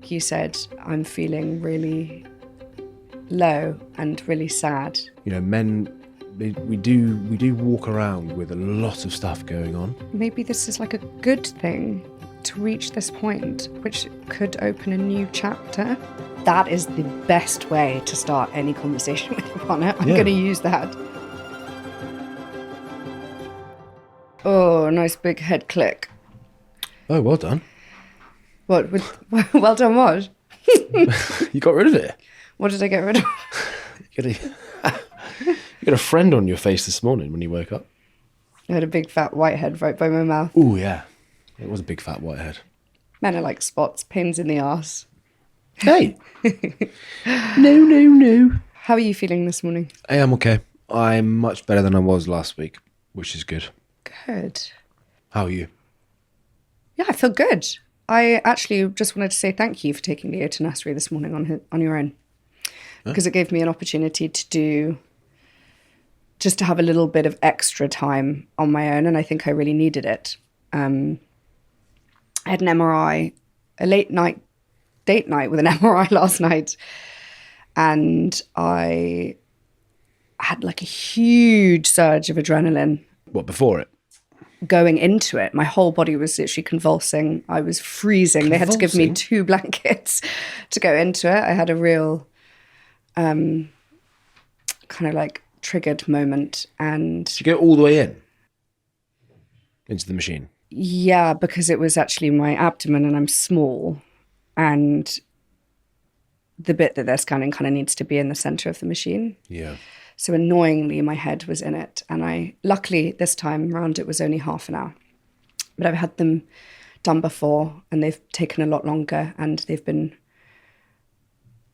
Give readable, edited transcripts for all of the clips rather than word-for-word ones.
like you said, I'm feeling really low and really sad. You know, men, we do walk around with a lot of stuff going on. Maybe this is like a good thing to reach this point, which could open a new chapter. That is the best way to start any conversation with your partner. I'm going to use that. Oh, nice big head click. Oh, well done. What? Well done what? You got rid of it. What did I get rid of? You got a friend on your face this morning when you woke up. I had a big fat white head right by my mouth. Oh, yeah. It was a big fat white head. Men are like spots, pains in the arse. Hey! No. How are you feeling this morning? I am okay. I'm much better than I was last week, which is good. Good. How are you? Yeah, I feel good. I actually just wanted to say thank you for taking Leo to nursery this morning on your own. Because it gave me an opportunity to have a little bit of extra time on my own, and I think I really needed it. I had an MRI, a late night date night with an MRI last night, and I had like a huge surge of adrenaline. What, before it? Going into it, my whole body was literally convulsing. I was freezing. They had to give me 2 blankets to go into it. I had a real kind of like triggered moment. And did you go all the way into the machine? Yeah, because it was actually my abdomen and I'm small, and the bit that they're scanning kind of needs to be in the center of the machine. Yeah. So annoyingly, my head was in it. And luckily this time around, it was only half an hour. But I've had them done before and they've taken a lot longer and they've been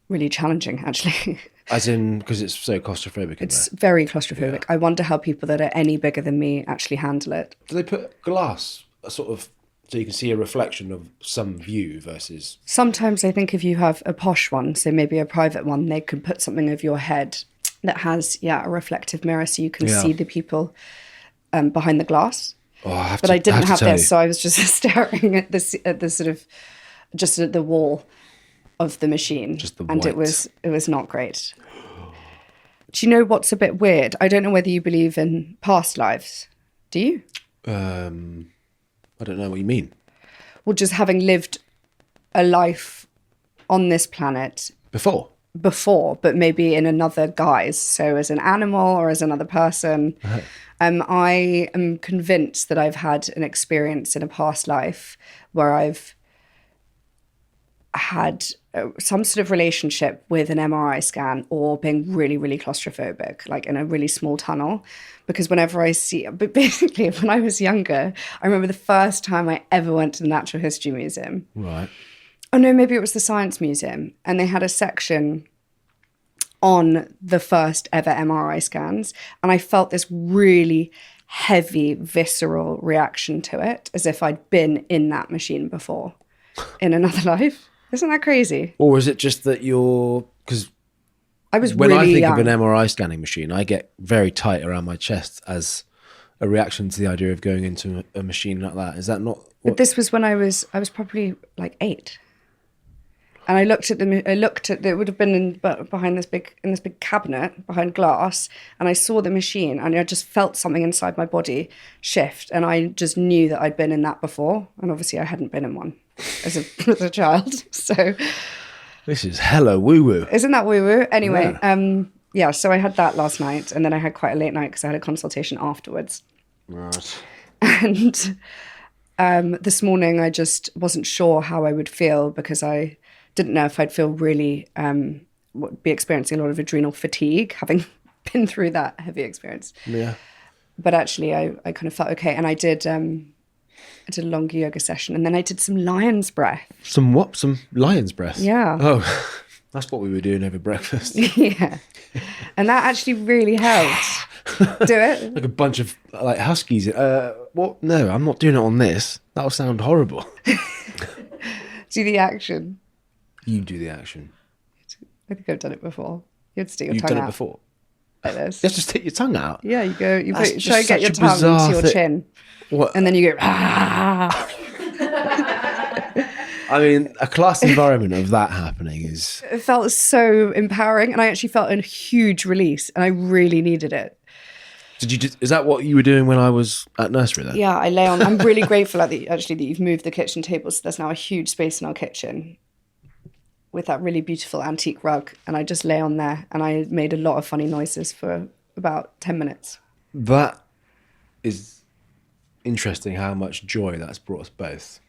really challenging, actually. As in, because it's so claustrophobic. It's very claustrophobic. Yeah. I wonder how people that are any bigger than me actually handle it. Do they put glass, so you can see a reflection of some view versus... Sometimes I think if you have a posh one, so maybe a private one, they could put something over your head that has, a reflective mirror so you can see the people behind the glass. Oh, I didn't have this, so I was just staring at the sort of, just at the wall of the machine. Just the and white. it was not great. Do you know what's a bit weird? I don't know whether you believe in past lives. Do you? I don't know what you mean. Well, just having lived a life on this planet Before, but maybe in another guise. So as an animal or as another person. Right. I am convinced that I've had an experience in a past life where I've had some sort of relationship with an MRI scan or being really, really claustrophobic, like in a really small tunnel. Because but basically when I was younger, I remember the first time I ever went to the Natural History Museum. Right. Oh no, maybe it was the Science Museum. And they had a section on the first ever MRI scans. And I felt this really heavy, visceral reaction to it, as if I'd been in that machine before in another life. Isn't that crazy? Or is it just that because I was when really I think young. of an MRI scanning machine, I get very tight around my chest as a reaction to the idea of going into a machine like that. Is that not? But this was when I was probably like 8. And I looked at it would have been behind this big cabinet behind glass, and I saw the machine and I just felt something inside my body shift, and I just knew that I'd been in that before, and obviously I hadn't been in one as a child. So this is hella woo woo. Isn't that woo woo? Anyway, so I had that last night, and then I had quite a late night because I had a consultation afterwards. Right. And this morning I just wasn't sure how I would feel because I didn't know if I'd feel really, be experiencing a lot of adrenal fatigue, having been through that heavy experience. Yeah. But actually I kind of felt okay. And I did a longer yoga session, and then I did some lion's breath. Some what? Some lion's breath? Yeah. Oh, that's what we were doing over breakfast. Yeah. And that actually really helped. Do it. Like a bunch of like huskies. What? No, I'm not doing it on this. That'll sound horrible. Do the action. You do the action. I think I've done it before. You have to stick your You've tongue done out it before? like this. You have to stick your tongue out? Yeah, you go, That's try and get your such a tongue to bizarre your chin. What? And then you go, ah. I mean, a class environment of that happening is... It felt so empowering, and I actually felt a huge release, and I really needed it. Is that what you were doing when I was at nursery then? Yeah, I lay on. I'm really grateful that you've moved the kitchen table, so there's now a huge space in our kitchen with that really beautiful antique rug, and I just lay on there, and I made a lot of funny noises for about 10 minutes. That is interesting how much joy that's brought us both.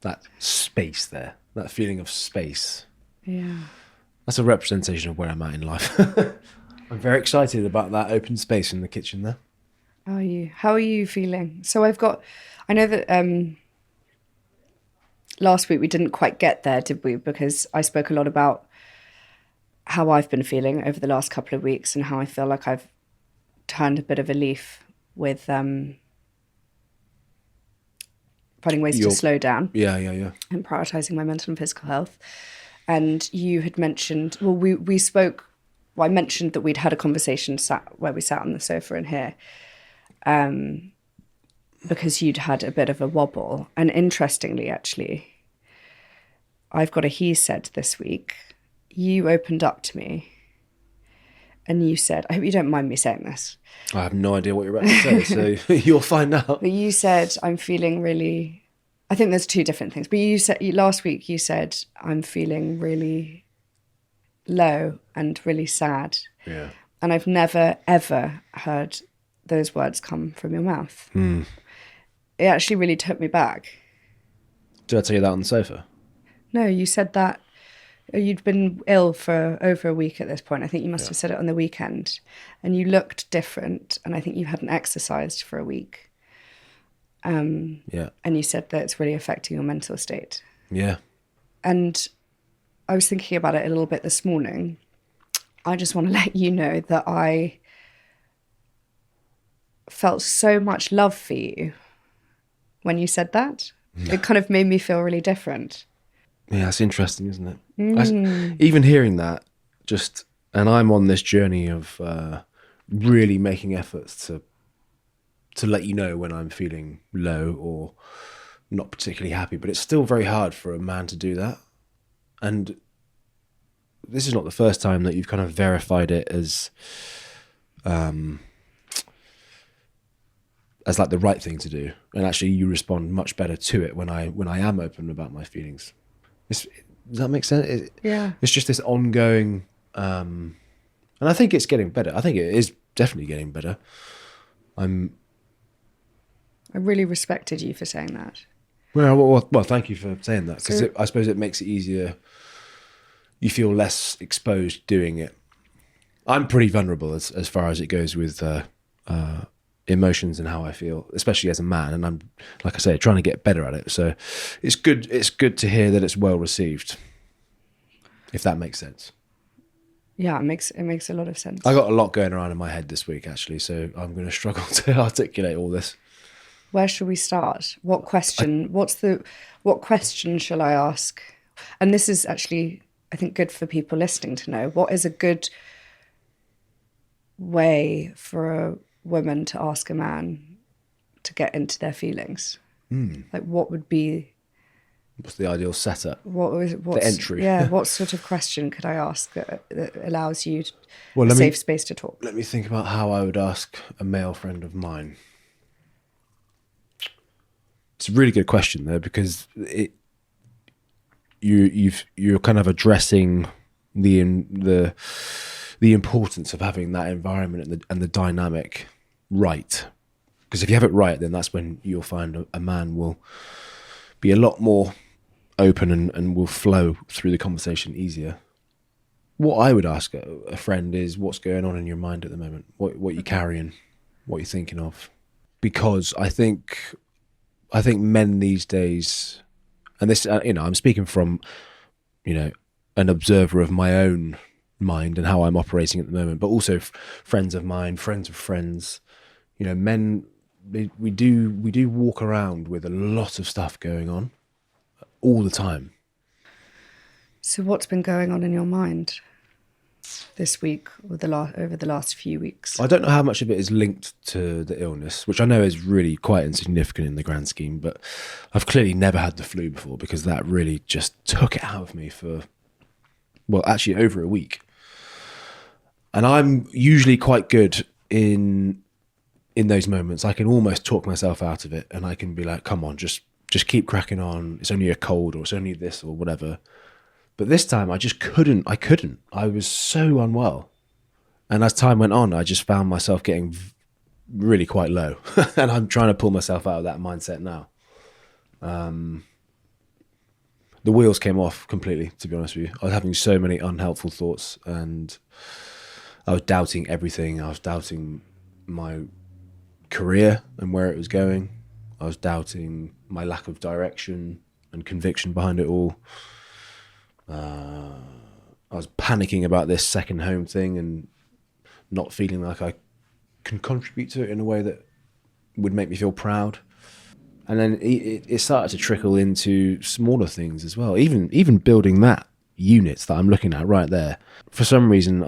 That space there, that feeling of space. Yeah. That's a representation of where I'm at in life. I'm very excited about that open space in the kitchen there. How are you? How are you feeling? So I know that last week we didn't quite get there, did we? Because I spoke a lot about how I've been feeling over the last couple of weeks and how I feel like I've turned a bit of a leaf with finding ways to slow down. Yeah. And prioritising my mental and physical health. And you had mentioned, well, we spoke, well, I mentioned that we'd had a conversation where we sat on the sofa in here because you'd had a bit of a wobble. And interestingly, actually, I've got a he said this week. You opened up to me and you said, I hope you don't mind me saying this. I have no idea what you're about to say, so you'll find out. But you said, I'm feeling really... I think there's two different things. But last week you said, I'm feeling really low and really sad. Yeah. And I've never, ever heard those words come from your mouth. Mm. It actually really took me back. Did I tell you that on the sofa? No, you said that you'd been ill for over a week at this point. I think you must have said it on the weekend. And you looked different. And I think you hadn't exercised for a week. And you said that it's really affecting your mental state. Yeah. And I was thinking about it a little bit this morning. I just want to let you know that I felt so much love for you when you said that. It kind of made me feel really different. Yeah, it's interesting, isn't it? Even hearing that, and I'm on this journey of really making efforts to let you know when I'm feeling low or not particularly happy, but it's still very hard for a man to do that. And this is not the first time that you've kind of verified it as like the right thing to do. And actually you respond much better to it when I am open about my feelings. Does that make sense? Yeah. It's just this ongoing, and I think it's getting better. I think it is definitely getting better. I really respected you for saying that. Well, thank you for saying that, because I suppose it makes it easier. You feel less exposed doing it. I'm pretty vulnerable as far as it goes with emotions and how I feel, especially as a man. And I'm, like I say, trying to get better at it. So it's good. It's good to hear that it's well received, if that makes sense. Yeah, it makes a lot of sense. I got a lot going around in my head this week, actually, so I'm going to struggle to articulate all this. Where should we start? What question? What question shall I ask? And this is actually, I think, good for people listening to know. What is a good way for a woman to ask a man to get into their feelings? Like, what would be... What's the ideal setup? What's the entry? Yeah, what sort of question could I ask that allows you a safe space to talk? Let me think about how I would ask a male friend of mine. It's a really good question, though, because you're kind of addressing the importance of having that environment and the dynamic right. Because if you have it right, then that's when you'll find a man will be a lot more open and will flow through the conversation easier. What I would ask a friend is, what's going on in your mind at the moment? What you're carrying, what you're thinking of? Because I think men these days, and this, I'm speaking from, an observer of my own mind and how I'm operating at the moment, but also friends of mine, friends of friends, men, we do walk around with a lot of stuff going on all the time. So what's been going on in your mind? this week or over the last few weeks? I don't know how much of it is linked to the illness, which I know is really quite insignificant in the grand scheme, but I've clearly never had the flu before, because that really just took it out of me for, well, actually over a week. And I'm usually quite good in those moments. I can almost talk myself out of it, and I can be like, come on, just keep cracking on. It's only a cold, or it's only this or whatever. But this time I just couldn't. I was so unwell. And as time went on, I just found myself getting really quite low. And I'm trying to pull myself out of that mindset now. The wheels came off completely, to be honest with you. I was having so many unhelpful thoughts, and I was doubting everything. I was doubting my career and where it was going. I was doubting my lack of direction and conviction behind it all. I was panicking about this second home thing and not feeling like I can contribute to it in a way that would make me feel proud. And then it started to trickle into smaller things as well. Even building that unit that I'm looking at right there. For some reason,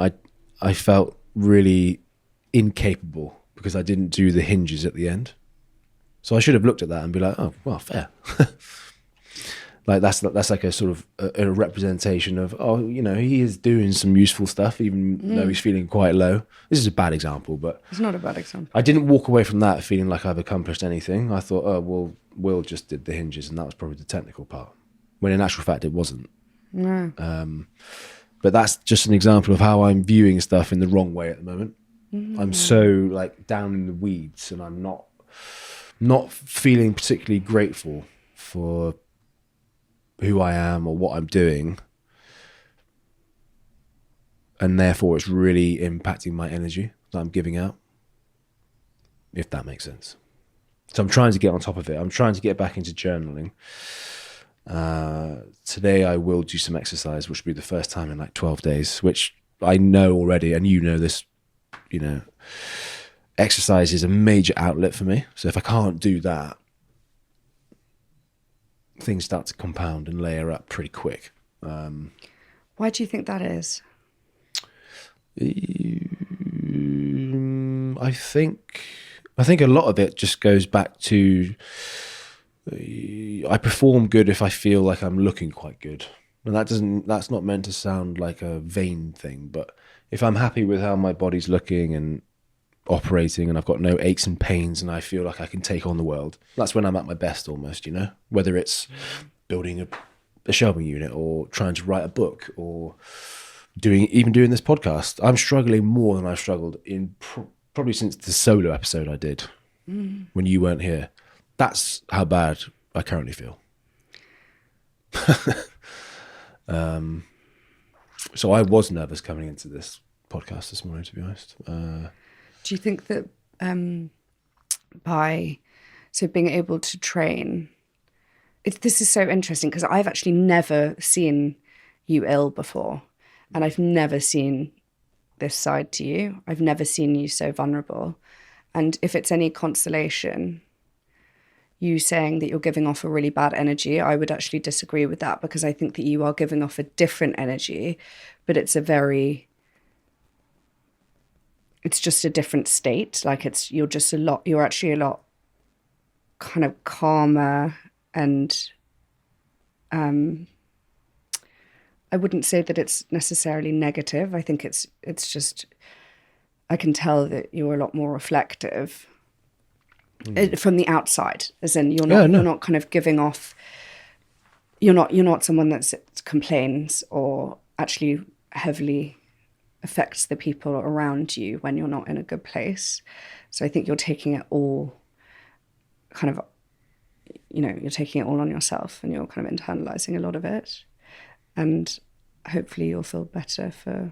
I felt really incapable because I didn't do the hinges at the end. So I should have looked at that and be like, oh, well, fair. Like that's like a sort of a representation of, oh, you know, he is doing some useful stuff, even though he's feeling quite low. This is a bad example, but It's not a bad example. I didn't walk away from that feeling like I've accomplished anything. I thought, oh, well, Will just did the hinges, and that was probably the technical part. When in actual fact, it wasn't. No. But that's just an example of how I'm viewing stuff in the wrong way at the moment. I'm so like down in the weeds, and I'm not feeling particularly grateful for who I am or what I'm doing, and therefore it's really impacting my energy that I'm giving out, if that makes sense. So I'm trying to get on top of it. I'm trying to get back into journaling. Today I will do some exercise, which will be the first time in like 12 days, which I know already, and you know this, you know, exercise is a major outlet for me. So if I can't do that, things start to compound and layer up pretty quick. Why do you think that is? I think a lot of it just goes back to I perform good if I feel like I'm looking quite good. And that's not meant to sound like a vain thing, but if I'm happy with how my body's looking and operating, and I've got no aches and pains, and I feel like I can take on the world, that's when I'm at my best almost, you know, whether it's building a shelving unit or trying to write a book or doing this podcast. I'm struggling more than I've struggled in probably since the solo episode I did when you weren't here. That's how bad I currently feel. So I was nervous coming into this podcast this morning, to be honest. Do you think that being able to train, this is so interesting because I've actually never seen you ill before, and I've never seen this side to you. I've never seen you so vulnerable. And if it's any consolation, you saying that you're giving off a really bad energy, I would actually disagree with that, because I think that you are giving off a different energy, but it's just a different state. Like you're actually a lot kind of calmer, and I wouldn't say that it's necessarily negative. I think it's just, I can tell that you're a lot more reflective from the outside, as in you're not kind of giving off, you're not someone that complains or actually heavily affects the people around you when you're not in a good place. So I think you're taking it all kind of, you know, you're taking it all on yourself, and you're kind of internalizing a lot of it. And hopefully you'll feel better for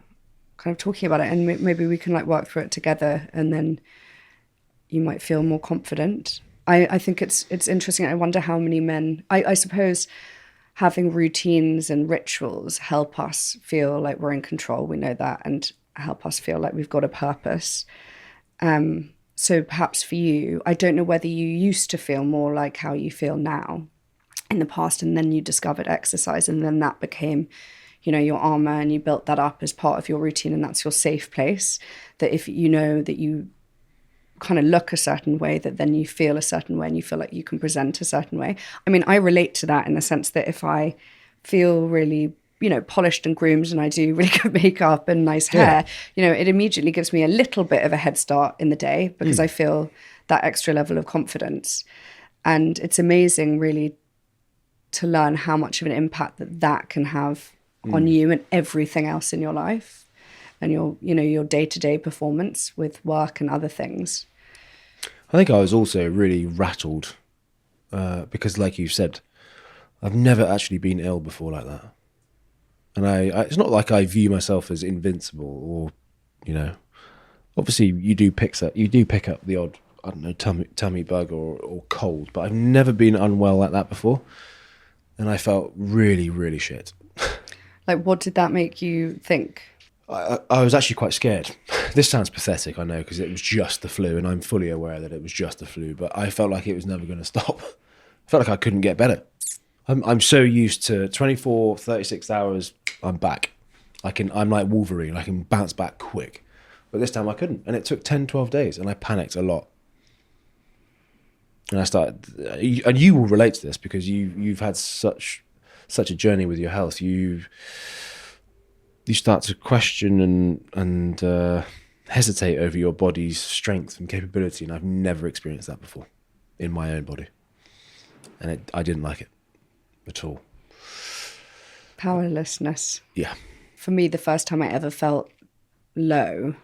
kind of talking about it, and maybe we can like work through it together, and then you might feel more confident. I think it's interesting. I wonder how many men, I suppose having routines and rituals help us feel like we're in control. We know that, and help us feel like we've got a purpose. So perhaps for you, I don't know whether you used to feel more like how you feel now in the past, and then you discovered exercise, and then that became your armor, and you built that up as part of your routine, and that's your safe place. That if you know that you kind of look a certain way, that then you feel a certain way and you feel like you can present a certain way. I mean, I relate to that in the sense that if I feel really, polished and groomed and I do really good makeup and nice hair, it immediately gives me a little bit of a head start in the day because I feel that extra level of confidence. And it's amazing really to learn how much of an impact that can have on you and everything else in your life and your day-to-day performance with work and other things. I think I was also really rattled because, like you said, I've never actually been ill before like that. And it's not like I view myself as invincible or, obviously you do pick up the odd, I don't know, tummy bug or cold, but I've never been unwell like that before. And I felt really, really shit. Like, what did that make you think? I was actually quite scared. This sounds pathetic, I know, because it was just the flu, and I'm fully aware that it was just the flu, but I felt like it was never going to stop. I felt like I couldn't get better. I'm so used to 24, 36 hours, I'm back. I'm like Wolverine, I can bounce back quick. But this time I couldn't, and it took 10, 12 days, and I panicked a lot. And I started, and you will relate to this because you've had such a journey with your health. You start to question and hesitate over your body's strength and capability, and I've never experienced that before in my own body, and I didn't like it at all. Powerlessness. Yeah. For me, the first time I ever felt low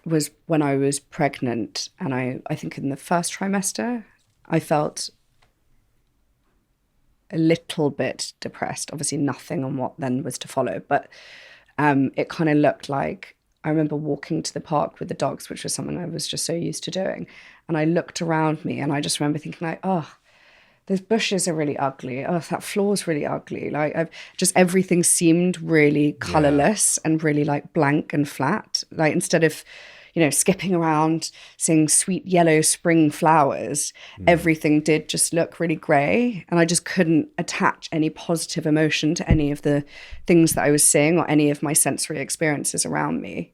was when I was pregnant, and I think in the first trimester, I felt a little bit depressed. Obviously nothing on what then was to follow, but it kind of looked like, I remember walking to the park with the dogs, which was something I was just so used to doing. And I looked around me and I just remember thinking like, oh, those bushes are really ugly. Oh, that floor's really ugly. Like everything seemed really colorless and really like blank and flat. Like instead of, skipping around, seeing sweet yellow spring flowers, everything did just look really grey. And I just couldn't attach any positive emotion to any of the things that I was seeing or any of my sensory experiences around me.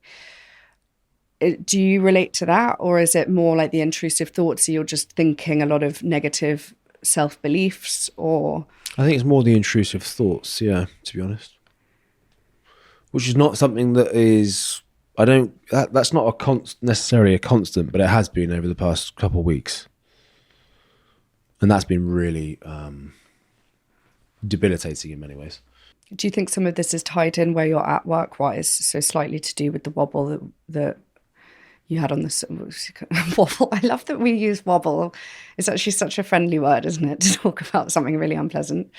Do you relate to that? Or is it more like the intrusive thoughts? So you're just thinking a lot of negative self-beliefs, or? I think it's more the intrusive thoughts, yeah, to be honest. Which is not something that is... that's not necessarily a constant, but it has been over the past couple of weeks. And that's been really debilitating in many ways. Do you think some of this is tied in where you're at work-wise? So slightly to do with the wobble that you had on the wobble. I love that we use wobble. It's actually such a friendly word, isn't it, to talk about something really unpleasant.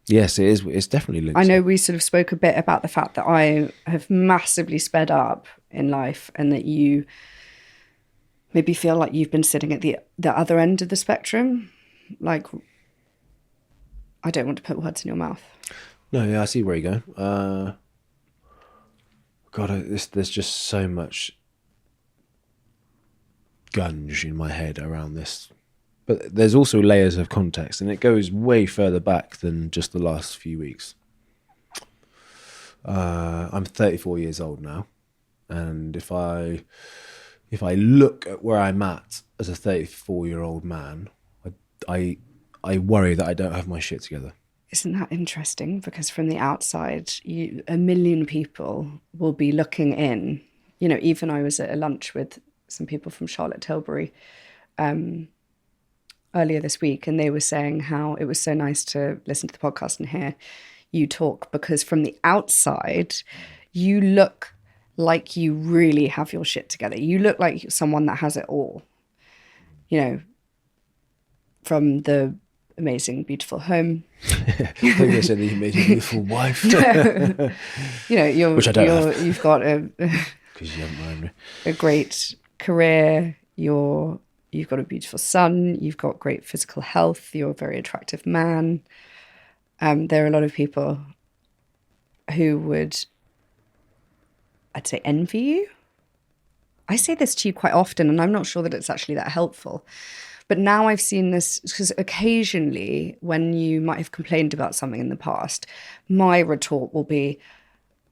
Yes, it is. It's definitely linked. I know we sort of spoke a bit about the fact that I have massively sped up in life and that you maybe feel like you've been sitting at the other end of the spectrum. Like, I don't want to put words in your mouth. No, yeah, I see where you're going. God, there's just so much gunge in my head around this. But there's also layers of context, and it goes way further back than just the last few weeks. I'm 34 years old now, and if I look at where I'm at as a 34-year-old man, I worry that I don't have my shit together. Isn't that interesting? Because from the outside, a million people will be looking in. Even I was at a lunch with some people from Charlotte Tilbury earlier this week, and they were saying how it was so nice to listen to the podcast and hear you talk, because from the outside, you look like you really have your shit together. You look like someone that has it all. From the amazing, beautiful home. I think they said the amazing, beautiful wife. No. Which I don't have. You've got Because you haven't married me. A great career. You've got a beautiful son. You've got great physical health. You're a very attractive man. There are a lot of people who would, I'd say, envy you. I say this to you quite often, and I'm not sure that it's actually that helpful. But now I've seen this, because occasionally when you might have complained about something in the past, my retort will be,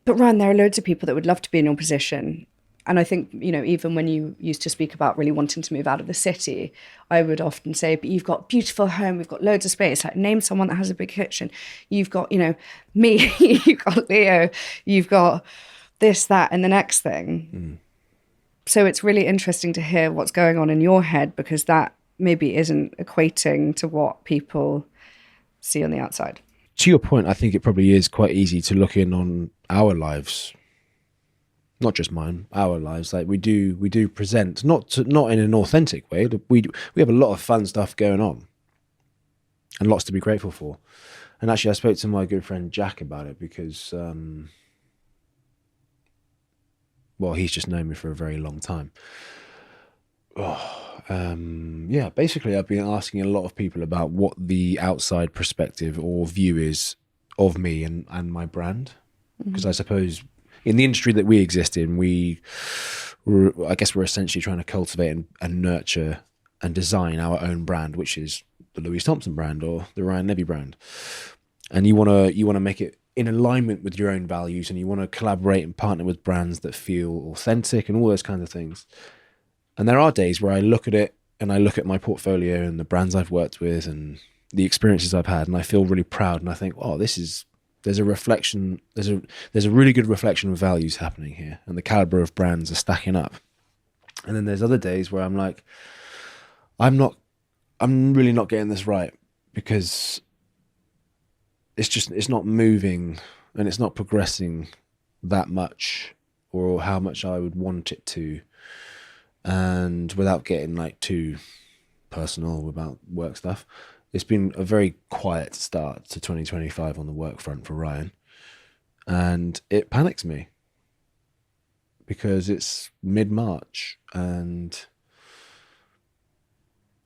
but Ryan, there are loads of people that would love to be in your position. And I think, even when you used to speak about really wanting to move out of the city, I would often say, but you've got a beautiful home, we've got loads of space. Like, name someone that has a big kitchen. You've got, me, you've got Leo, you've got this, that, and the next thing. So it's really interesting to hear what's going on in your head, because that maybe isn't equating to what people see on the outside. To your point, I think it probably is quite easy to look in on our lives. Not just mine, our lives. Like we do present not in an authentic way. We have a lot of fun stuff going on, and lots to be grateful for. And actually, I spoke to my good friend Jack about it because, he's just known me for a very long time. Basically, I've been asking a lot of people about what the outside perspective or view is of me and my brand, because I suppose, in the industry that we exist in, we're essentially trying to cultivate and nurture and design our own brand, which is the Louise Thompson brand or the Ryan Levy brand. And you want to make it in alignment with your own values, and you want to collaborate and partner with brands that feel authentic and all those kinds of things. And there are days where I look at it and I look at my portfolio and the brands I've worked with and the experiences I've had, and I feel really proud, and I think, there's a reflection, there's a really good reflection of values happening here, and the caliber of brands are stacking up. And then there's other days where I'm like, I'm really not getting this right, because it's not moving and it's not progressing that much, or how much I would want it to. And without getting like too personal about work stuff, it's been a very quiet start to 2025 on the work front for Ryan. And it panics me, because it's mid-March and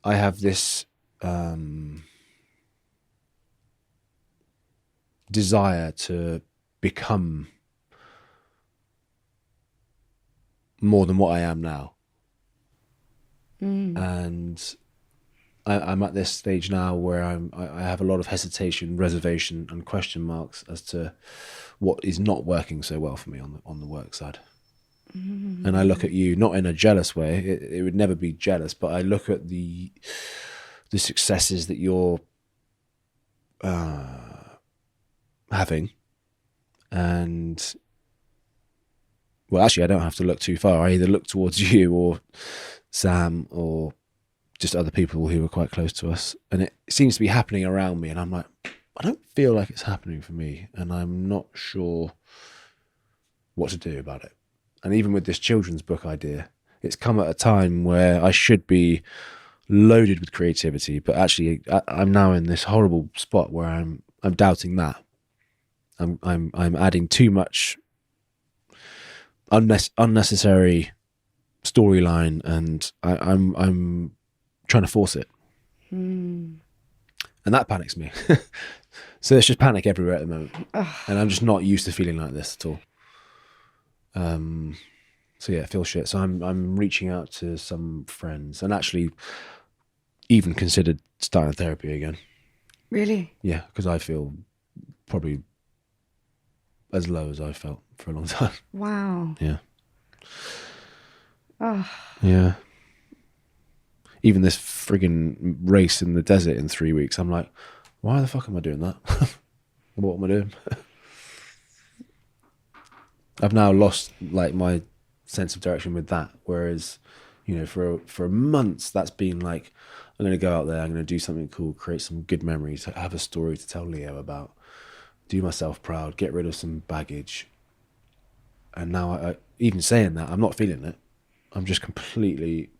I have this desire to become more than what I am now. And I'm at this stage now where I have a lot of hesitation, reservation, and question marks as to what is not working so well for me on the work side. And I look at you, not in a jealous way. It would never be jealous, but I look at the successes that you're having, and actually, I don't have to look too far. I either look towards you or Sam or just other people who are quite close to us, and it seems to be happening around me, and I'm like, I don't feel like it's happening for me, and I'm not sure what to do about it. And even with this children's book idea, it's come at a time where I should be loaded with creativity, but actually I'm now in this horrible spot where I'm doubting that. I'm adding too much unnecessary storyline, and I'm trying to force it, and that panics me. So there's just panic everywhere at the moment, and I'm just not used to feeling like this at all. So yeah, it feels shit. So I'm reaching out to some friends, and actually even considered starting therapy again. Really? Yeah, because I feel probably as low as I've felt for a long time. Wow. Yeah. Oh. Yeah. Even this friggin' race in the desert in 3 weeks, I'm like, why the fuck am I doing that? What am I doing? I've now lost like my sense of direction with that. Whereas, for months that's been like, I'm going to go out there, I'm going to do something cool, create some good memories, have a story to tell Leo about, do myself proud, get rid of some baggage. And now, I even saying that, I'm not feeling it. I'm just completely.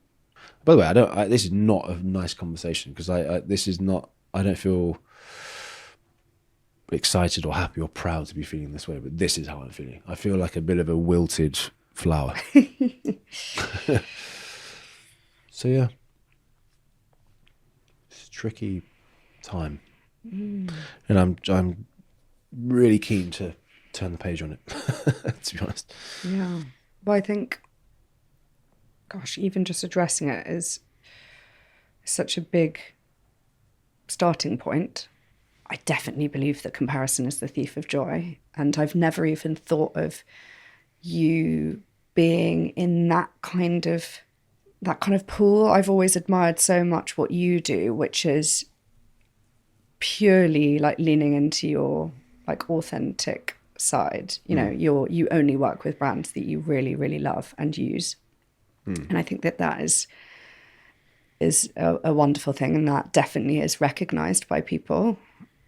By the way, this is not a nice conversation, because I don't feel excited or happy or proud to be feeling this way, but this is how I'm feeling. I feel like a bit of a wilted flower. So yeah, it's a tricky time, and I'm really keen to turn the page on it. To be honest. Yeah. Well, I think, gosh, even just addressing it is such a big starting point. I definitely believe that comparison is the thief of joy. And I've never even thought of you being in that kind of pool. I've always admired so much what you do, which is purely like leaning into your like authentic side. You know, you only work with brands that you really, really love and use. And I think that is a wonderful thing, and that definitely is recognized by people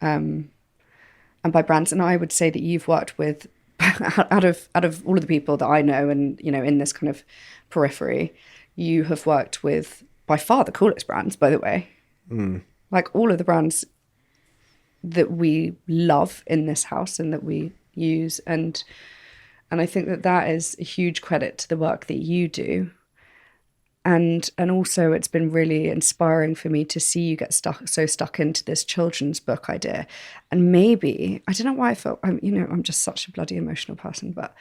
and by brands. And I would say that you've worked with out of all of the people that I know, and you know, in this kind of periphery, you have worked with by far the coolest brands, by the way. Like all of the brands that we love in this house and that we use, and I think that is a huge credit to the work that you do. And also it's been really inspiring for me to see you get stuck into this children's book idea. And maybe, I don't know why I felt, I'm just such a bloody emotional person, but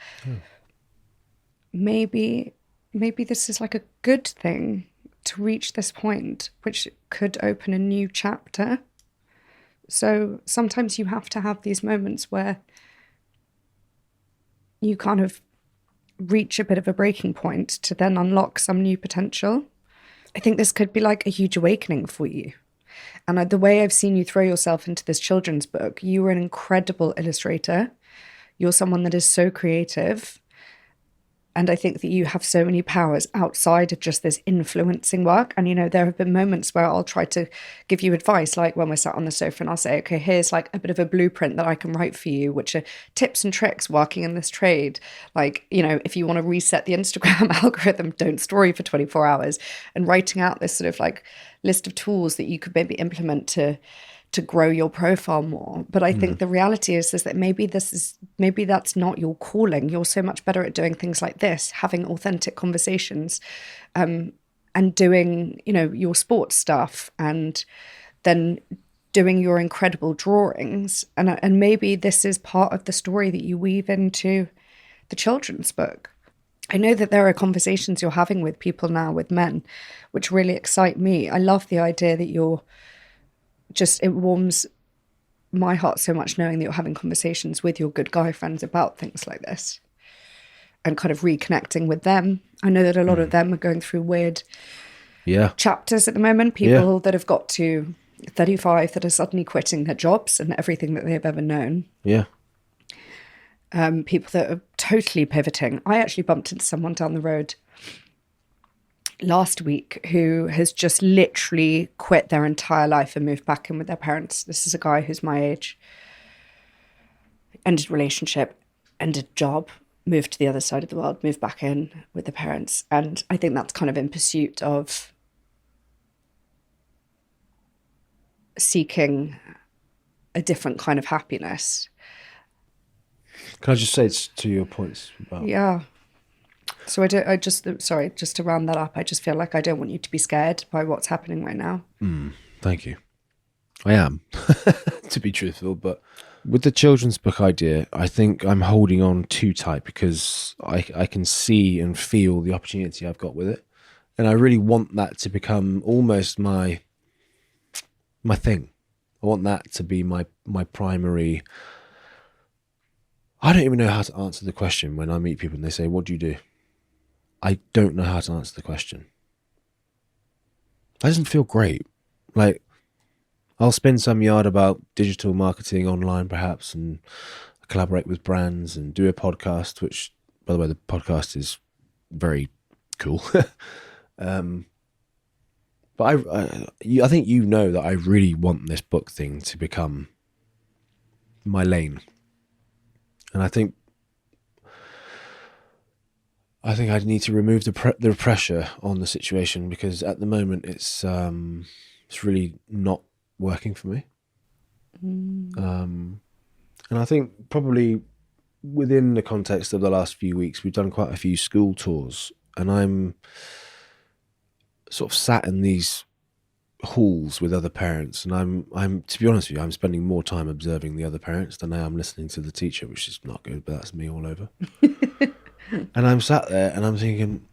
maybe this is like a good thing to reach this point, which could open a new chapter. So sometimes you have to have these moments where you kind of reach a bit of a breaking point to then unlock some new potential. I think this could be like a huge awakening for you. And the way I've seen you throw yourself into this children's book, you were an incredible illustrator. You're someone that is so creative. And I think that you have so many powers outside of just this influencing work. And, you know, there have been moments where I'll try to give you advice, like when we're sat on the sofa and I'll say, okay, here's like a bit of a blueprint that I can write for you, which are tips and tricks working in this trade. Like, you know, if you want to reset the Instagram algorithm, don't story for 24 hours, and writing out this sort of like list of tools that you could maybe implement to grow your profile more. But I think the reality is that maybe that's not your calling. You're so much better at doing things like this, having authentic conversations, and doing, you know, your sports stuff, and then doing your incredible drawings. And maybe this is part of the story that you weave into the children's book. I know that there are conversations you're having with people now, with men, which really excite me. I love the idea that it warms my heart so much knowing that you're having conversations with your good guy friends about things like this and kind of reconnecting with them. I know that a lot of them are going through weird chapters at the moment. People that have got to 35 that are suddenly quitting their jobs and everything that they've ever known. Yeah. People that are totally pivoting. I actually bumped into someone down the road last week who has just literally quit their entire life and moved back in with their parents. This is a guy who's my age, ended relationship, ended job, moved to the other side of the world, moved back in with the parents. And I think that's kind of in pursuit of seeking a different kind of happiness. Can I just say to your points about... Yeah. So just to round that up, I just feel like I don't want you to be scared by what's happening right now. Thank you. I am, to be truthful. But with the children's book idea, I think I'm holding on too tight because I can see and feel the opportunity I've got with it. And I really want that to become almost my thing. I want that to be my primary... I don't even know how to answer the question when I meet people and they say, what do you do? I don't know how to answer the question. That doesn't feel great. Like, I'll spend some yard about digital marketing online perhaps, and collaborate with brands and do a podcast, which, by the way, the podcast is very cool. But I think you know that I really want this book thing to become my lane. And I think I need to remove the pressure on the situation, because at the moment it's really not working for me. And I think probably within the context of the last few weeks, we've done quite a few school tours, and I'm sort of sat in these halls with other parents, and I'm to be honest with you, I'm spending more time observing the other parents than I am listening to the teacher, which is not good, but that's me all over. And I'm sat there and I'm thinking,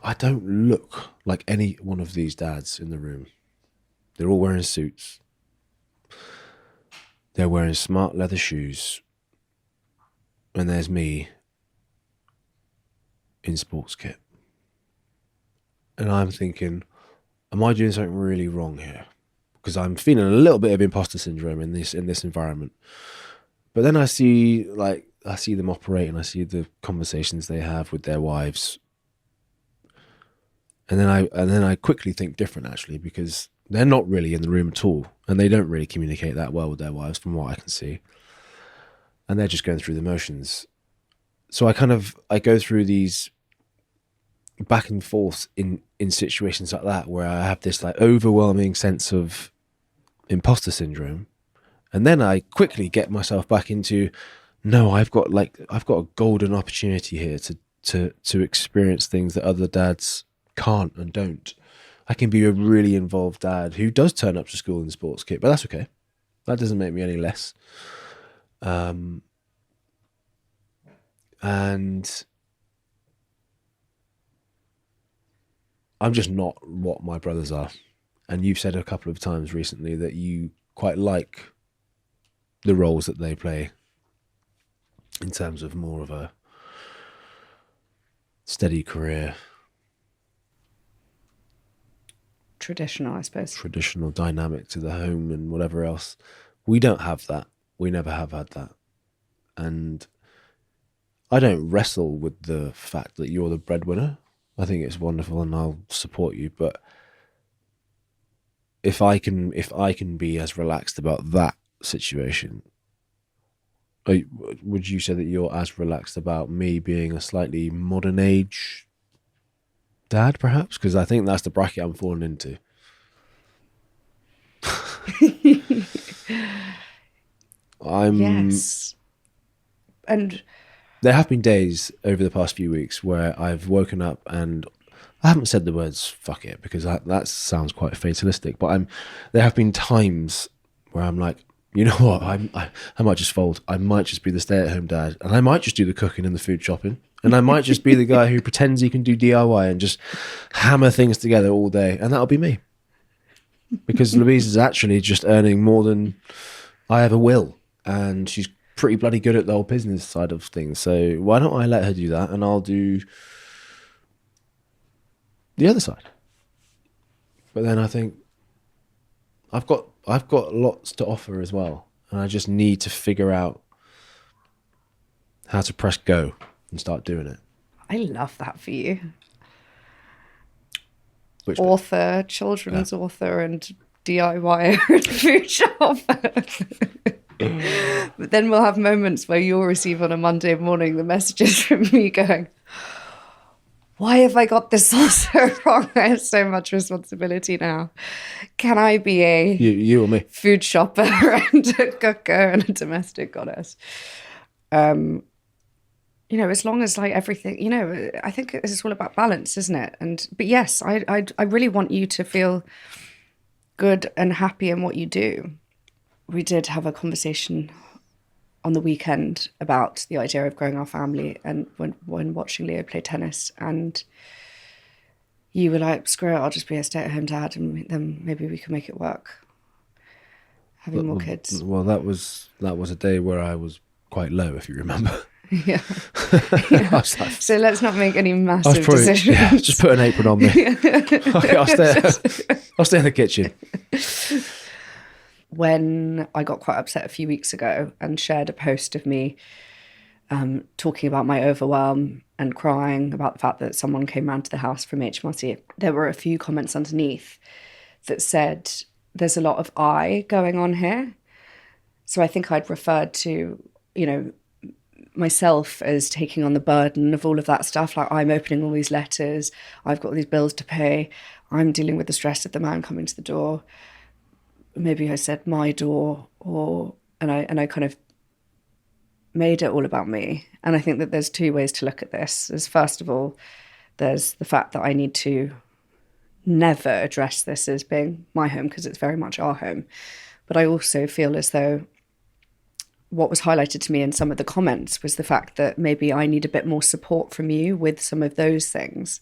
I don't look like any one of these dads in the room. They're all wearing suits. They're wearing smart leather shoes. And there's me in sports kit. And I'm thinking, am I doing something really wrong here? Because I'm feeling a little bit of imposter syndrome in this environment. But then I see them operate, and I see the conversations they have with their wives. And then I quickly think different, actually, because they're not really in the room at all, and they don't really communicate that well with their wives, from what I can see. And they're just going through the motions. So I go through these back and forth in situations like that, where I have this like overwhelming sense of imposter syndrome, and then I quickly get myself back into, no, I've got a golden opportunity here to experience things that other dads can't and don't. I can be a really involved dad who does turn up to school in sports kit, but that's okay. That doesn't make me any less. And I'm just not what my brothers are. And you've said a couple of times recently that you quite like the roles that they play in terms of more of a steady career. Traditional, I suppose. Traditional dynamic to the home and whatever else. We don't have that. We never have had that. And I don't wrestle with the fact that you're the breadwinner. I think it's wonderful and I'll support you. But if I can be as relaxed about that situation, would you say that you're as relaxed about me being a slightly modern age dad, perhaps? Because I think that's the bracket I'm falling into. Yes. And there have been days over the past few weeks where I've woken up and I haven't said the words "fuck it" because that sounds quite fatalistic. But there have been times where I'm like, you know what, I might just fold. I might just be the stay-at-home dad, and I might just do the cooking and the food shopping, and I might just be the guy who pretends he can do DIY and just hammer things together all day, and that'll be me. Because Louise is actually just earning more than I ever will, and she's pretty bloody good at the whole business side of things. So why don't I let her do that, and I'll do the other side. But then I think I've got lots to offer as well, and I just need to figure out how to press go and start doing it. I love that for you. Which author, children's author, and DIYer and food shopper. But then we'll have moments where you'll receive on a Monday morning the messages from me going, why have I got this all so wrong? I have so much responsibility now. Can I be you or me food shopper and a cooker and a domestic goddess? As long as like everything, I think it's all about balance, isn't it? But yes, I really want you to feel good and happy in what you do. We did have a conversation on the weekend about the idea of growing our family, and when watching Leo play tennis, and you were like, screw it, I'll just be a stay-at-home dad and then maybe we can make it work, having more kids. Well, that was a day where I was quite low, if you remember. Yeah. So let's not make any massive decisions. Yeah, just put an apron on me. I'll stay in the kitchen. When I got quite upset a few weeks ago and shared a post of me talking about my overwhelm and crying about the fact that someone came round to the house from HMRC, there were a few comments underneath that said there's a lot of I going on here. So I think I'd referred to, myself as taking on the burden of all of that stuff. Like, I'm opening all these letters, I've got these bills to pay, I'm dealing with the stress of the man coming to the door. Maybe I said my door, and I kind of made it all about me. And I think that there's two ways to look at this. As first of all, there's the fact that I need to never address this as being my home, because it's very much our home. But I also feel as though what was highlighted to me in some of the comments was the fact that maybe I need a bit more support from you with some of those things.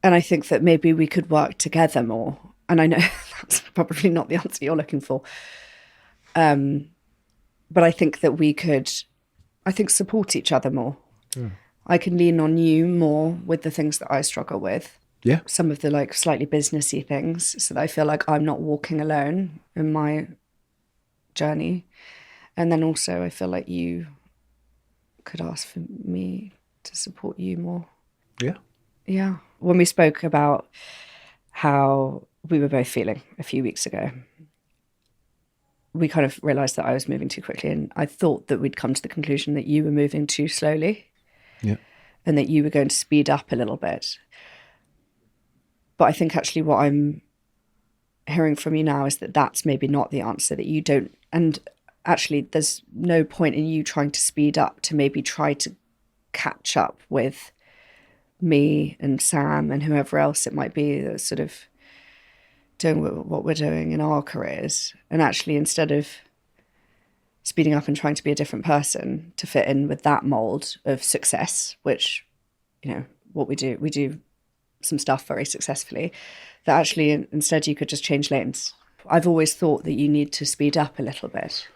And I think that maybe we could work together more. And I know that's probably not the answer you're looking for. But I think that we could, support each other more. I can lean on you more with the things that I struggle with. Yeah. Some of the like slightly businessy things, so that I feel like I'm not walking alone in my journey. And then also I feel like you could ask for me to support you more. Yeah. Yeah. When we spoke about how we were both feeling a few weeks ago, we kind of realised that I was moving too quickly, and I thought that we'd come to the conclusion that you were moving too slowly. Yeah. And that you were going to speed up a little bit. But I think actually what I'm hearing from you now is that that's maybe not the answer, that you don't, and actually there's no point in you trying to speed up to maybe try to catch up with me and Sam and whoever else it might be that's sort of doing what we're doing in our careers. And actually, instead of speeding up and trying to be a different person to fit in with that mold of success, which, you know, what we do some stuff very successfully, that actually instead you could just change lanes. I've always thought that you need to speed up a little bit.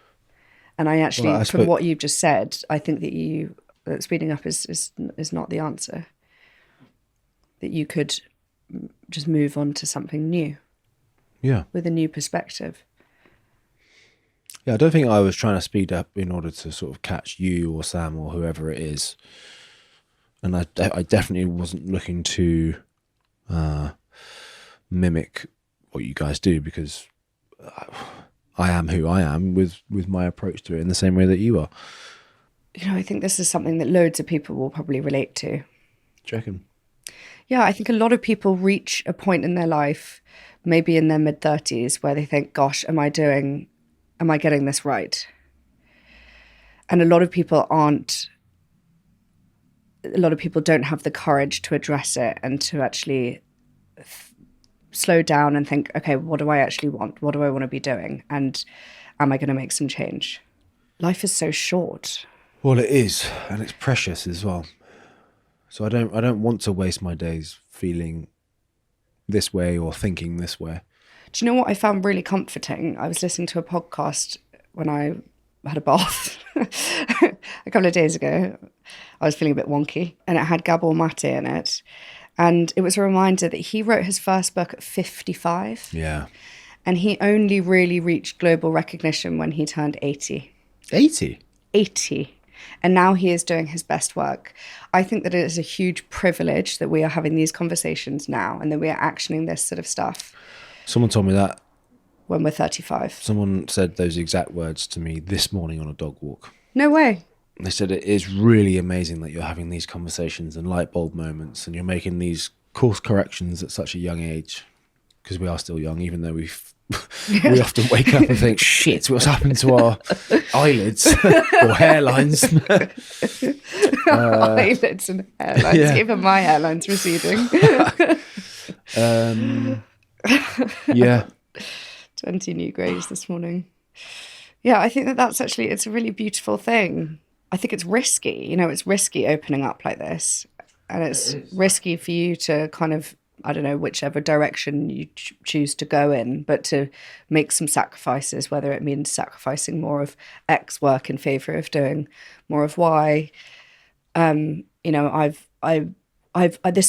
And I actually, from what you've just said, I think that speeding up is not the answer. That you could just move on to something new. Yeah. With a new perspective. Yeah, I don't think I was trying to speed up in order to sort of catch you or Sam or whoever it is. And I definitely wasn't looking to mimic what you guys do, because I am who I am with my approach to it in the same way that you are. You know, I think this is something that loads of people will probably relate to. Do you reckon? Yeah, I think a lot of people reach a point in their life, maybe in their mid-30s, where they think, gosh, am I getting this right? And a lot of people don't have the courage to address it and to actually slow down and think, okay, what do I actually want? What do I want to be doing? And am I going to make some change? Life is so short. Well, it is, and it's precious as well. So I don't want to waste my days feeling this way or thinking this way. Do you know what I found really comforting? I was listening to a podcast when I had a bath a couple of days ago. I was feeling a bit wonky, and it had Gabor Mate in it. And it was a reminder that he wrote his first book at 55. Yeah. And he only really reached global recognition when he turned 80. 80? 80. And now he is doing his best work. I think that it is a huge privilege that we are having these conversations now and that we are actioning this sort of stuff. Someone told me that. When we're 35. Someone said those exact words to me this morning on a dog walk. No way. They said it is really amazing that you're having these conversations and light bulb moments, and you're making these course corrections at such a young age, because we are still young, even though we often wake up and think, shit, what's happened to our eyelids or hairlines? Eyelids and hairlines. Yeah. Even my hairline's receding. Yeah. 20 new greys this morning. Yeah, I think that's actually, it's a really beautiful thing. I think it's risky, it's risky opening up like this. And it's risky for you to kind of, I don't know, whichever direction you choose to go in, but to make some sacrifices, whether it means sacrificing more of X work in favour of doing more of Y. This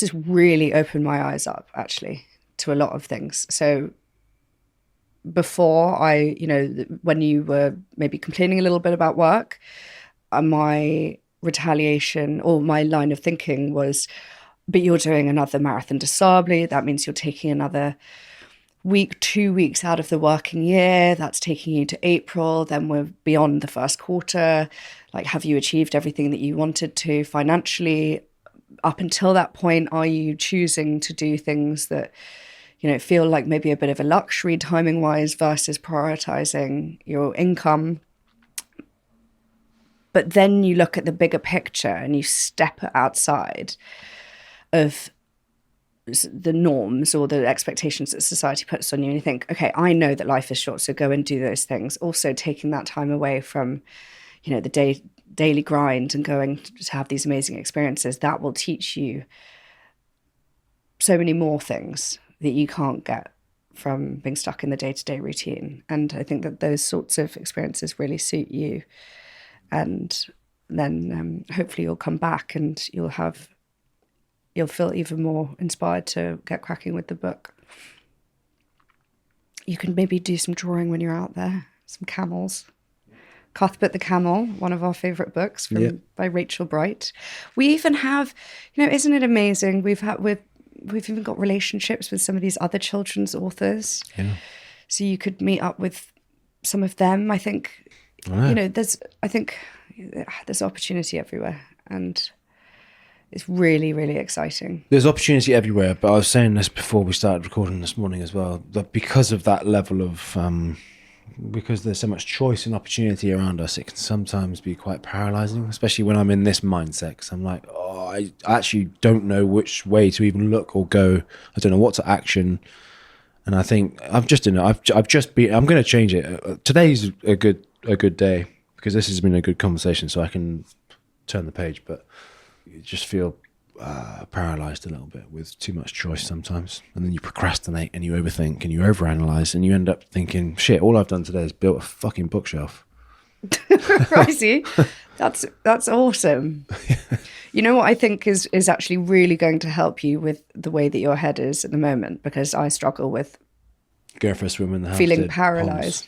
has really opened my eyes up, actually, to a lot of things. So before when you were maybe complaining a little bit about work, my retaliation or my line of thinking was, but you're doing another Marathon des Sables. That means you're taking another week, 2 weeks out of the working year. That's taking you to April. Then we're beyond the first quarter. Like, have you achieved everything that you wanted to financially? Up until that point, are you choosing to do things that, feel like maybe a bit of a luxury timing wise versus prioritizing your income? But then you look at the bigger picture and you step outside of the norms or the expectations that society puts on you, and you think, okay, I know that life is short, so go and do those things. Also taking that time away from, the daily grind and going to have these amazing experiences, that will teach you so many more things that you can't get from being stuck in the day-to-day routine. And I think that those sorts of experiences really suit you. And then hopefully you'll come back and you'll feel even more inspired to get cracking with the book. You can maybe do some drawing when you're out there, some camels. Cuthbert the Camel, one of our favourite books by Rachel Bright. We even have, isn't it amazing? We've even got relationships with some of these other children's authors. Yeah. So you could meet up with some of them. I think, there's opportunity everywhere, and it's really, really exciting. There's opportunity everywhere, but I was saying this before we started recording this morning as well, that because of that level of, because there's so much choice and opportunity around us, it can sometimes be quite paralyzing, especially when I'm in this mindset, because I'm like, I actually don't know which way to even look or go. I don't know what to action. And I think I'm going to change it. Today's a good day because this has been a good conversation, so I can turn the page, but you just feel paralyzed a little bit with too much choice sometimes, and then you procrastinate and you overthink and you overanalyze and you end up thinking, shit, all I've done today is built a fucking bookshelf. I see. That's awesome. You know what I think is actually really going to help you with the way that your head is at the moment, because I struggle with going for a swim in the feeling paralyzed.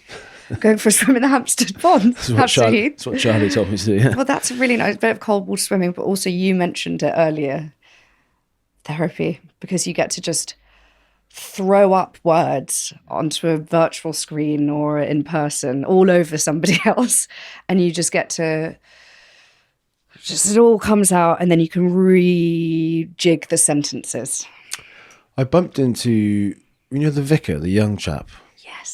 Going for a swim in the Hampstead Ponds. That's what Charlie told me to do. Yeah. Well, that's a really nice bit of cold water swimming, but also you mentioned it earlier, therapy, because you get to just throw up words onto a virtual screen or in person all over somebody else, and you just get to it all comes out, and then you can rejig the sentences. I bumped into the Vicar, the young chap,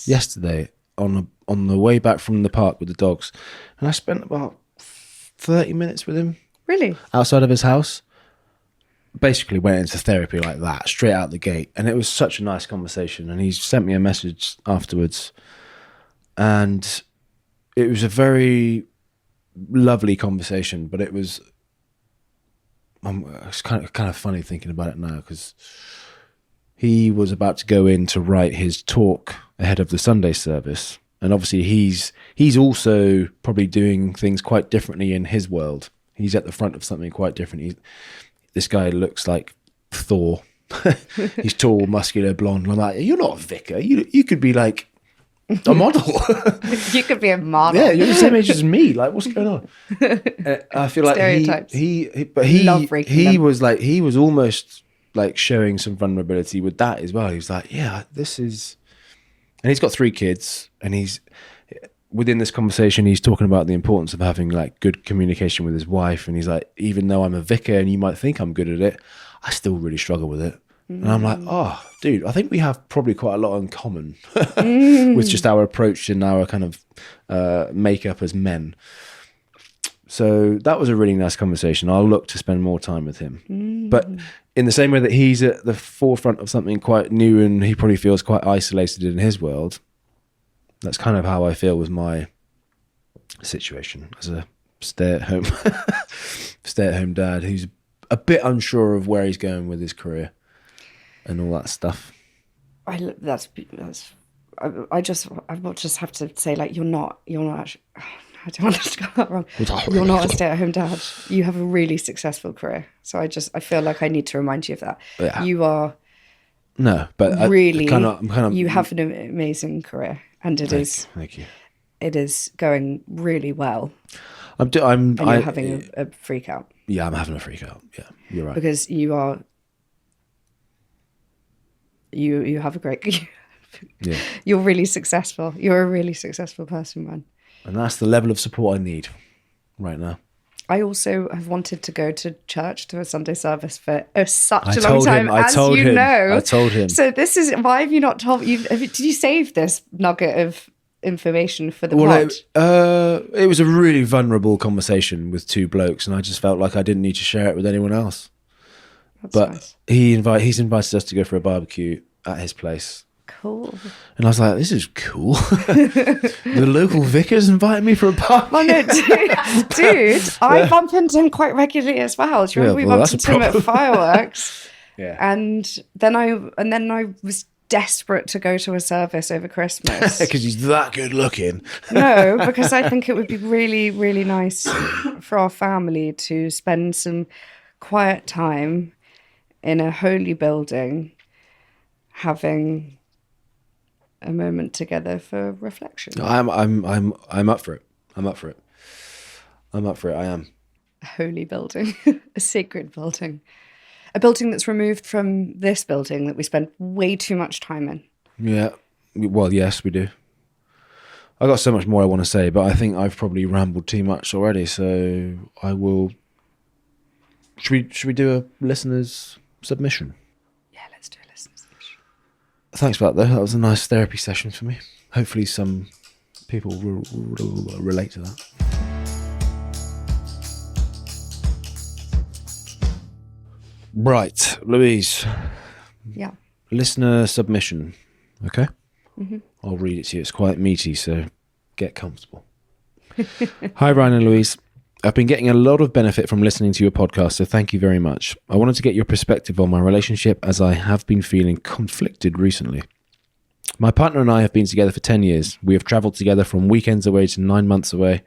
yesterday on the way back from the park with the dogs, and I spent about 30 minutes with him. Really? Outside of his house. Basically went into therapy like that, straight out the gate, and it was such a nice conversation. And he sent me a message afterwards, and it was a very lovely conversation. But it's kind of funny thinking about it now, because he was about to go in to write his talk ahead of the Sunday service, and obviously he's also probably doing things quite differently in his world. He's at the front of something quite different. This guy looks like Thor. He's tall, muscular, blonde. And I'm like, you're not a vicar. You could be like a model. You could be a model. Yeah, you're the same age as me. Like, what's going on? I feel like stereotypes. he was almost like showing some vulnerability with that as well. He was like, yeah, this is, and he's got 3 kids, and within this conversation, he's talking about the importance of having like good communication with his wife. And he's like, even though I'm a vicar and you might think I'm good at it, I still really struggle with it. And I'm like, oh, dude, I think we have probably quite a lot in common with just our approach and our kind of makeup as men. So that was a really nice conversation. I'll look to spend more time with him. But in the same way that he's at the forefront of something quite new and he probably feels quite isolated in his world, that's kind of how I feel with my situation as a stay-at-home dad who's a bit unsure of where he's going with his career and all that stuff. I just have to say, like, you're not actually, I don't want to get that wrong. You're not a stay-at-home dad. You have a really successful career. So I feel like I need to remind you of that. Yeah. You are. No, but really, I'm you have an amazing career. And thank you. It is going really well. And you're having a freak out. Yeah, I'm having a freak out. Yeah, you're right. Because you have a great. Yeah. You're really successful. You're a really successful person, man. And that's the level of support I need right now. I also have wanted to go to church, to a Sunday service for such a long time, as you know. I told him. So this is, why have you not told me? Did you save this nugget of information for the pod? It was a really vulnerable conversation with 2 blokes, and I just felt like I didn't need to share it with anyone else. That's but nice. He's invited us to go for a barbecue at his place. Cool. And I was like, this is cool. The local vicar's invited me for a barbecue. Well, no, dude, I bump into him quite regularly as well. Do you remember we bumped into him at fireworks? Yeah. And then I was desperate to go to a service over Christmas. Because he's that good looking. No, because I think it would be really, really nice for our family to spend some quiet time in a holy building, having a moment together for reflection. I'm up for it. I'm up for it. I am. A holy building, a sacred building, a building that's removed from this building that we spend way too much time in. Yeah. Well, yes, we do. I got so much more I want to say, but I think I've probably rambled too much already. So I will. Should we do a listener's submission? Yeah, let's do a listener's submission. Thanks for that, though. That was a nice therapy session for me. Hopefully, some people will relate to that. Right, Louise. Yeah. Listener submission. Okay? Mm-hmm. I'll read it to you. It's quite meaty, so get comfortable. Hi, Ryan and Louise. I've been getting a lot of benefit from listening to your podcast, so thank you very much. I wanted to get your perspective on my relationship as I have been feeling conflicted recently. My partner and I have been together for 10 years. We have travelled together from weekends away to 9 months away,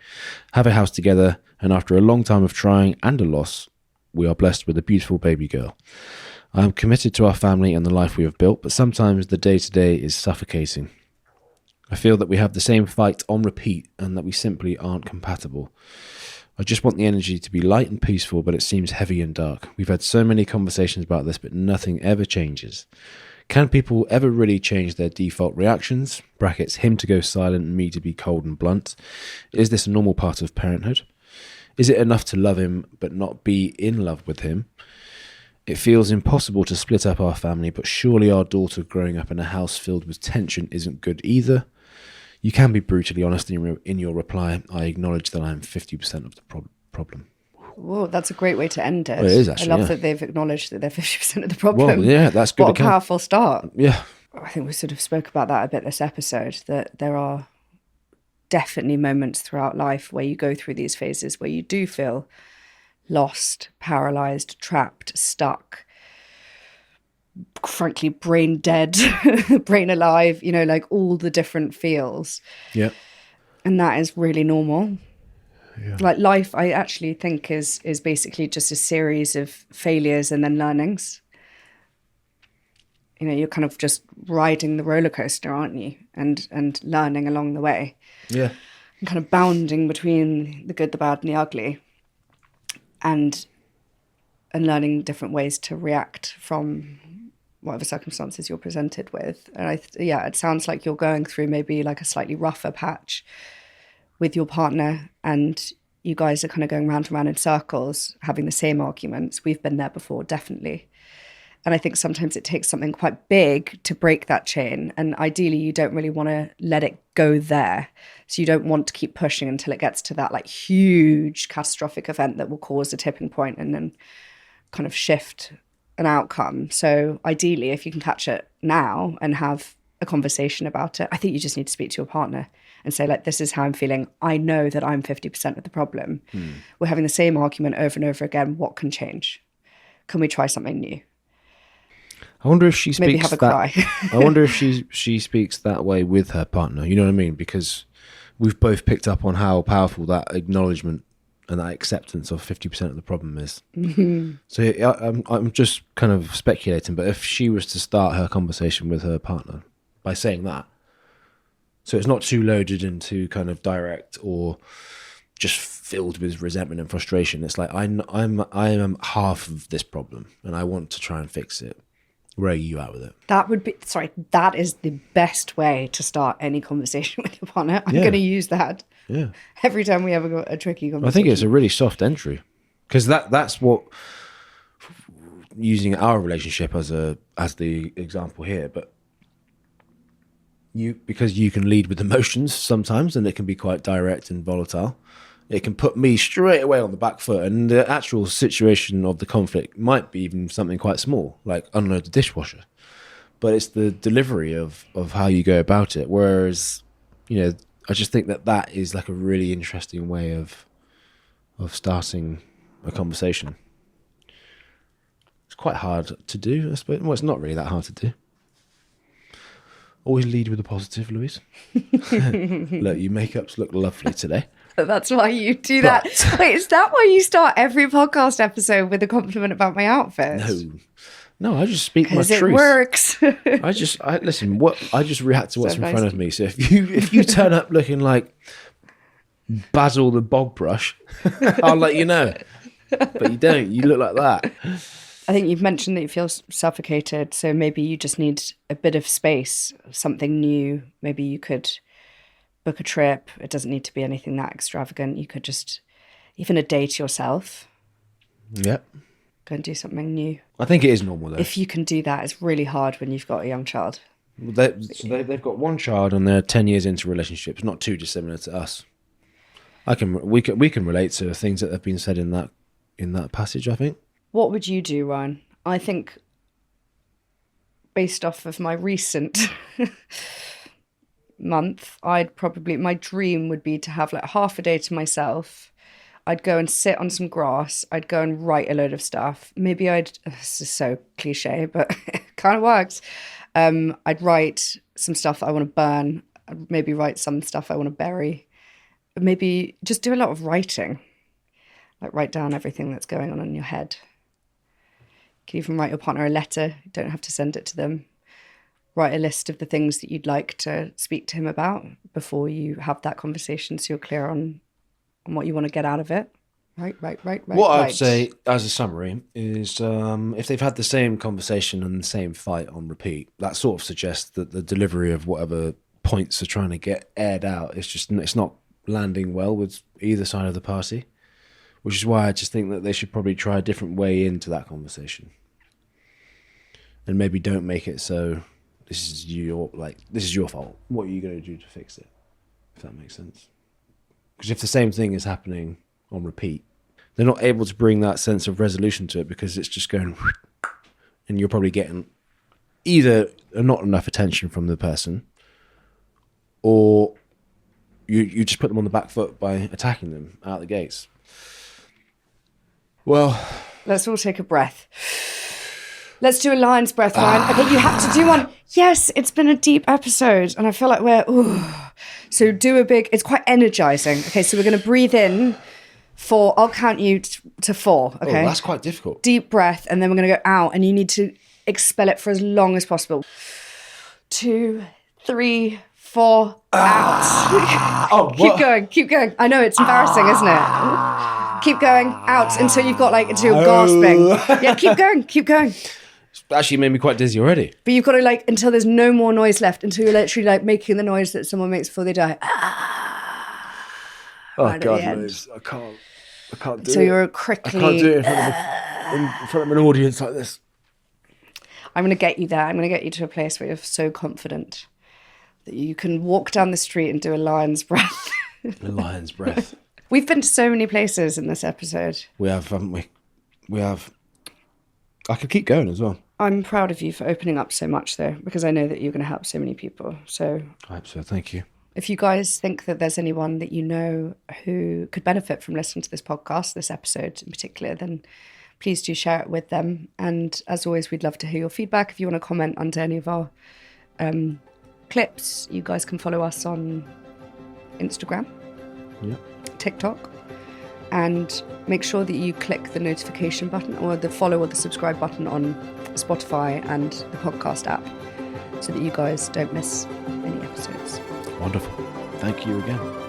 have a house together, and after a long time of trying and a loss, we are blessed with a beautiful baby girl. I am committed to our family and the life we have built, but sometimes the day-to-day is suffocating. I feel that we have the same fight on repeat and that we simply aren't compatible. I just want the energy to be light and peaceful, but it seems heavy and dark. We've had so many conversations about this, but nothing ever changes. Can people ever really change their default reactions? Brackets, him to go silent and me to be cold and blunt. Is this a normal part of parenthood? Is it enough to love him but not be in love with him? It feels impossible to split up our family, but surely our daughter growing up in a house filled with tension isn't good either. You can be brutally honest in your reply. I acknowledge that I am 50% of the problem. Whoa, that's a great way to end it. Well, it is actually, I love that they've acknowledged that they're 50% of the problem. Well, yeah, that's good. What a powerful start. Yeah. I think we sort of spoke about that a bit this episode, that there are definitely moments throughout life where you go through these phases where you do feel lost, paralyzed, trapped, stuck, frankly, brain dead, brain alive, you know, like all the different feels. Yeah. And that is really normal. Yeah. Like life, I actually think is basically just a series of failures and then learnings. You know, you're kind of just riding the roller coaster, aren't you? And learning along the way. Yeah. And kind of bounding between the good, the bad, and the ugly. And learning different ways to react from whatever circumstances you're presented with. And it sounds like you're going through maybe like a slightly rougher patch with your partner, and you guys are kind of going round and round in circles, having the same arguments. We've been there before, definitely. And I think sometimes it takes something quite big to break that chain. And ideally, you don't really want to let it go there. So you don't want to keep pushing until it gets to that like huge catastrophic event that will cause a tipping point and then kind of shift an outcome. So ideally, if you can catch it now and have a conversation about it, I think you just need to speak to your partner and say, like, this is how I'm feeling. I know that I'm 50% of the problem. We're having the same argument over and over again. What can change? Can we try something new? I wonder if she speaks Maybe have a cry. I wonder if she speaks that way with her partner. You know what I mean? Because we've both picked up on how powerful that acknowledgement and that acceptance of 50% of the problem is. Mm-hmm. So I'm just kind of speculating, but if she was to start her conversation with her partner by saying that, so it's not too loaded into kind of direct or just filled with resentment and frustration. It's like, I am half of this problem and I want to try and fix it. Where are you at with it? That is the best way to start any conversation with your partner. I'm going to use that every time we have a tricky conversation. I think it's a really soft entry, because that's what, using our relationship as the example here, but because you can lead with emotions sometimes, and it can be quite direct and volatile. It can put me straight away on the back foot, and the actual situation of the conflict might be even something quite small, like unload the dishwasher. But it's the delivery of how you go about it. Whereas, you know, I just think that is like a really interesting way of starting a conversation. It's quite hard to do, I suppose. Well, it's not really that hard to do. Always lead with a positive, Louise. Look, your makeup's look lovely today. That's why you do that. Wait, is that why you start every podcast episode with a compliment about my outfit? No, I just speak my truth. Because it works. I just react to what's in front of me. So if you turn up looking like Basil the Bog Brush, I'll let you know. But you don't. You look like that. I think you've mentioned that you feel suffocated, so maybe you just need a bit of space, something new. Maybe you could book a trip. It doesn't need to be anything that extravagant. You could just, even a day to yourself. Yep. Go and do something new. I think it is normal though. If you can do that, it's really hard when you've got a young child. They've got one child and they're 10 years into relationships, not too dissimilar to us. We can relate to things that have been said in that passage, I think. What would you do, Ryan? I think, based off of my recent month, my dream would be to have like half a day to myself. I'd go and sit on some grass. I'd go and write a load of stuff. Maybe this is so cliche, but it kind of works. I'd write some stuff that I want to burn. I'd maybe write some stuff I want to bury. Maybe just do a lot of writing. Like write down everything that's going on in your head. You can even write your partner a letter. You don't have to send it to them. Write a list of the things that you'd like to speak to him about before you have that conversation, so you're clear on what you want to get out of it. Right. What I'd say as a summary is if they've had the same conversation and the same fight on repeat, that sort of suggests that the delivery of whatever points are trying to get aired out, it's not landing well with either side of the party, which is why I just think that they should probably try a different way into that conversation. And maybe don't make it so this is your fault. What are you going to do to fix it? If that makes sense. Because if the same thing is happening on repeat, they're not able to bring that sense of resolution to it because it's just going, and you're probably getting either not enough attention from the person, or you just put them on the back foot by attacking them out the gates. Well, let's all take a breath. Let's do a lion's breath, Ryan. Okay, you have to do one. Yes, it's been a deep episode, and I feel like So do a big, it's quite energizing. Okay, so we're going to breathe in for, I'll count you to 4, okay? Oh, that's quite difficult. Deep breath, and then we're going to go out, and you need to expel it for as long as possible. 2, 3, 4, out. Keep going. I know, it's embarrassing, isn't it? Keep going, out, until you've got until you're gasping. Yeah, keep going. Actually made me quite dizzy already. But you've got to until there's no more noise left, until you're literally making the noise that someone makes before they die. Oh God, Liz, I can't do it. So you're crickly. I can't do it in front of an audience like this. I'm going to get you there. I'm going to get you to a place where you're so confident that you can walk down the street and do a lion's breath. A lion's breath. We've been to so many places in this episode. We have, haven't we? We have. I could keep going as well. I'm proud of you for opening up so much, though, because I know that you're going to help so many people. So I hope so. Thank you. If you guys think that there's anyone that you know who could benefit from listening to this podcast, this episode in particular, then please do share it with them. And as always, we'd love to hear your feedback. If you want to comment under any of our clips, you guys can follow us on Instagram, TikTok, and make sure that you click the notification button or the follow or the subscribe button on Spotify and the podcast app so that you guys don't miss any episodes. Wonderful. Thank you again.